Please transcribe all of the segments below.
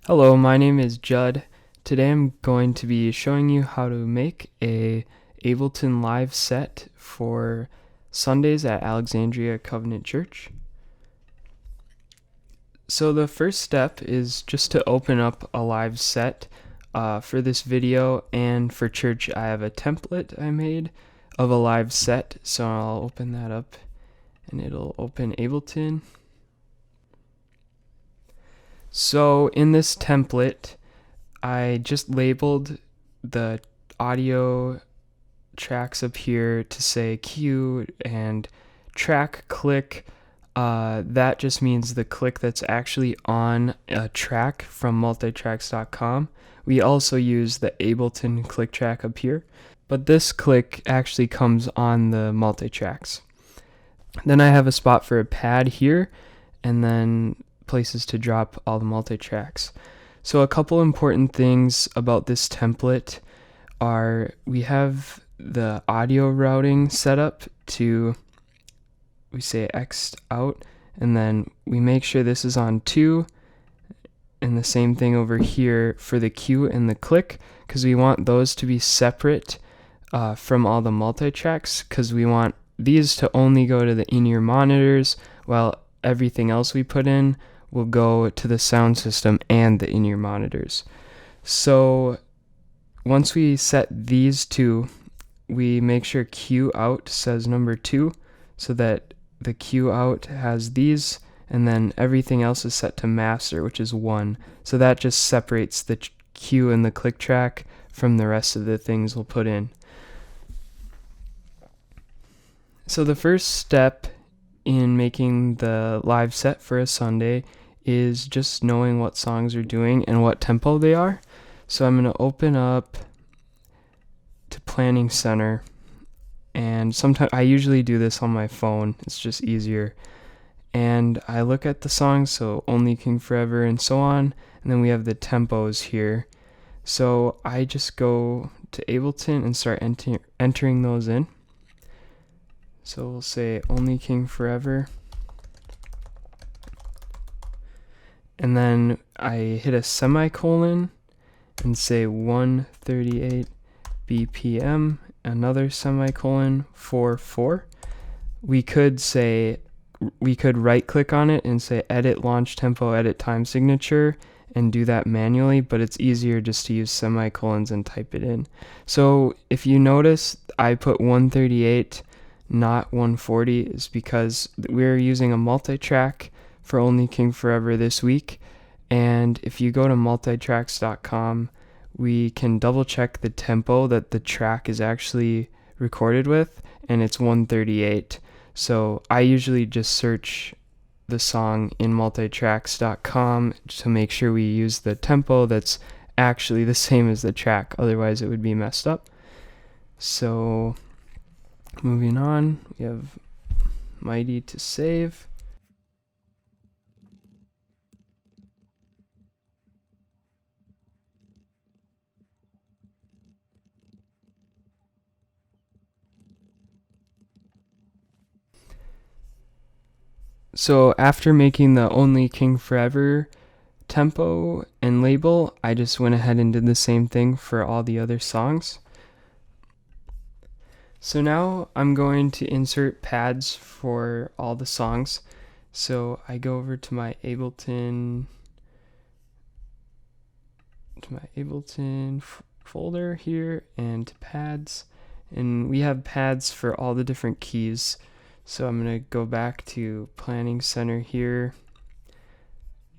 Hello, my name is Judd. Today I'm going to be showing you how to make a Ableton live set for Sundays at Alexandria Covenant Church. So the first step is just to open up a live set. For this video and for church, I have a template I made of a live set, so I'll open that up and it'll open Ableton. So in this template, I just labeled the audio tracks up here to say cue and track click. That just means the click that's actually on a track from multitracks.com. We also use the Ableton click track up here, but this click actually comes on the multitracks. Then I have a spot for a pad here, and then places to drop all the multi-tracks. So a couple important things about this template are we have the audio routing set up to, we say X'd out, and then we make sure this is on 2, and the same thing over here for the cue and the click, because we want those to be separate from all the multi-tracks, because we want these to only go to the in-ear monitors, while everything else we put in will go to the sound system and the in-ear monitors. So once we set these two, we make sure cue out says number 2, so that the cue out has these, and then everything else is set to master, which is 1. So that just separates the cue and the click track from the rest of the things we'll put in. So the first step in making the live set for a Sunday is just knowing what songs are doing and what tempo they are. So I'm going to open up to Planning Center, and sometimes I usually do this on my phone, it's just easier, and I look at the songs, so Only King Forever and so on, and then we have the tempos here. So I just go to Ableton and start entering those in. So we'll say Only King Forever, and then I hit a semicolon and say 138 BPM, another semicolon 4/4. We could right click on it and say edit launch tempo, edit time signature, and do that manually, but it's easier just to use semicolons and type it in. So if you notice, I put 138, not 140, is because we're using a multi-track for Only King Forever this week, and if you go to multitracks.com, we can double check the tempo that the track is actually recorded with, and it's 138. So I usually just search the song in multitracks.com to make sure we use the tempo that's actually the same as the track, otherwise it would be messed up. So moving on, we have Mighty to Save. So after making the Only King Forever tempo and label, I just went ahead and did the same thing for all the other songs. So now I'm going to insert pads for all the songs. So I go over to my Ableton folder here and to pads, and we have pads for all the different keys. So I'm going to go back to Planning Center here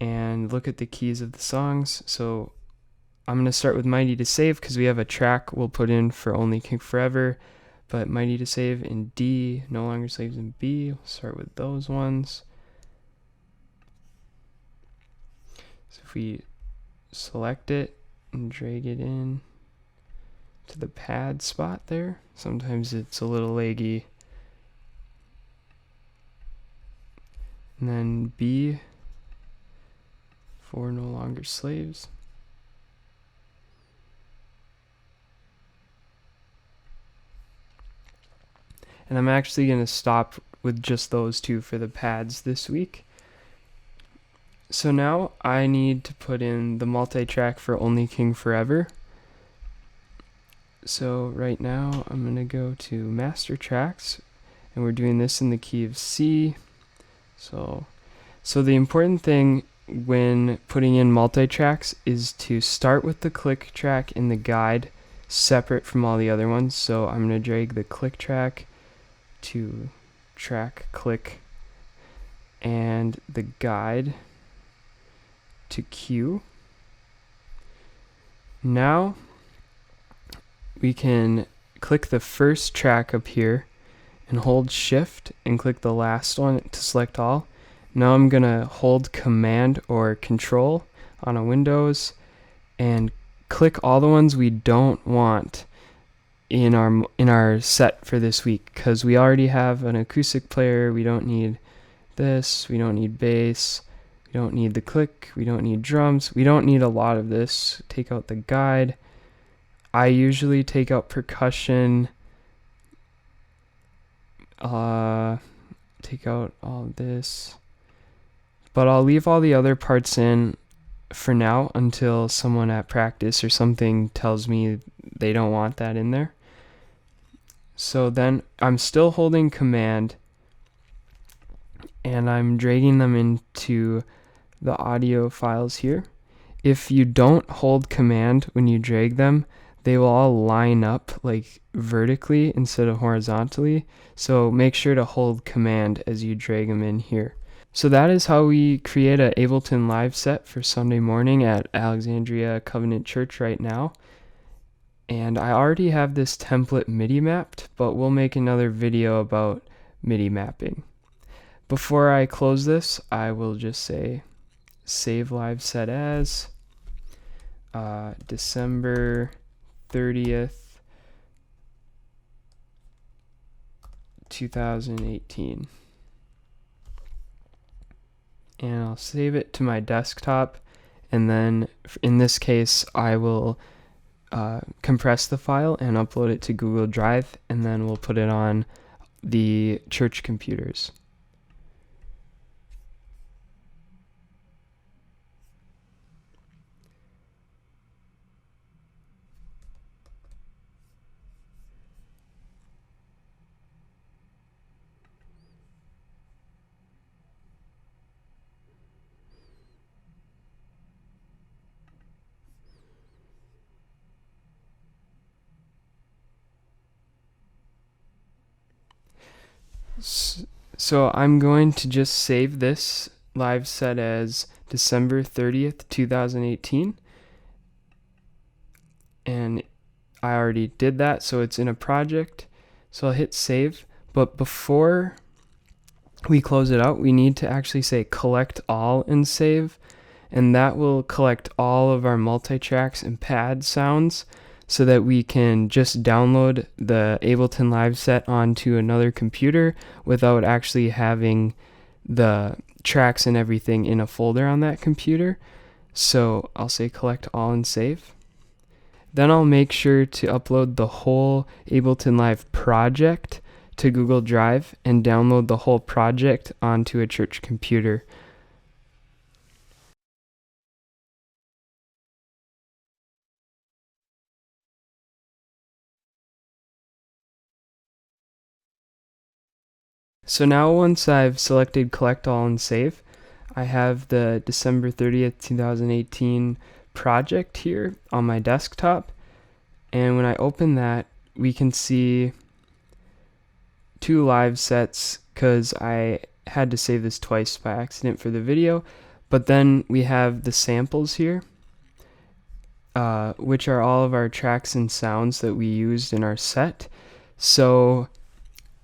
and look at the keys of the songs. So I'm going to start with Mighty to Save because we have a track we'll put in for Only King Forever, but Mighty to Save in D, No Longer Slaves in B. We'll start with those ones. So if we select it and drag it in to the pad spot there, sometimes it's a little laggy. And then B for No Longer Slaves. And I'm actually going to stop with just those two for the pads this week. So now I need to put in the multi-track for Only King Forever. So right now I'm going to go to Master Tracks, and we're doing this in the key of C. So the important thing when putting in multi-tracks is to start with the click track in the guide separate from all the other ones. So I'm going to drag the click track to track click and the guide to Q. Now we can click the first track up here and hold shift and click the last one to select all. Now I'm gonna hold command or control on a Windows and click all the ones we don't want in our set for this week, because we already have an acoustic player. We don't need this, we don't need bass, we don't need the click, we don't need drums, we don't need a lot of this. Take out the guide. I usually take out percussion, take out all of this, but I'll leave all the other parts in for now until someone at practice or something tells me they don't want that in there. So then I'm still holding command and I'm dragging them into the audio files here. If you don't hold command when you drag them, they will all line up like vertically instead of horizontally. So make sure to hold command as you drag them in here. So that is how we create an Ableton live set for Sunday morning at Alexandria Covenant Church right now. And I already have this template MIDI mapped, but we'll make another video about MIDI mapping. Before I close this, I will just say save live set as December 30th, 2018. And I'll save it to my desktop, and then in this case I will compress the file and upload it to Google Drive, and then we'll put it on the church computers. So I'm going to just save this live set as December 30th, 2018. And I already did that, so it's in a project. So I'll hit save. But before we close it out, we need to actually say collect all and save. And that will collect all of our multi-tracks and pad sounds, so that we can just download the Ableton live set onto another computer without actually having the tracks and everything in a folder on that computer. So I'll say collect all and save. Then I'll make sure to upload the whole Ableton Live project to Google Drive and download the whole project onto a church computer. So now once I've selected collect all and save, I have the December 30th, 2018 project here on my desktop. And when I open that, we can see two live sets because I had to save this twice by accident for the video. But then we have the samples here, which are all of our tracks and sounds that we used in our set. So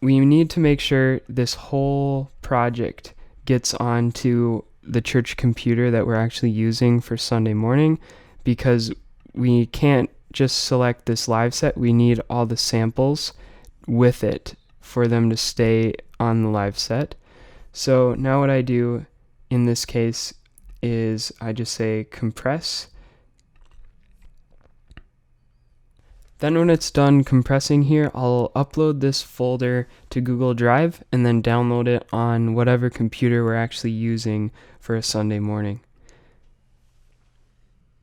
we need to make sure this whole project gets onto the church computer that we're actually using for Sunday morning, because we can't just select this live set. We need all the samples with it for them to stay on the live set. So now what I do in this case is I just say compress Then when it's done compressing here, I'll upload this folder to Google Drive and then download it on whatever computer we're actually using for a Sunday morning.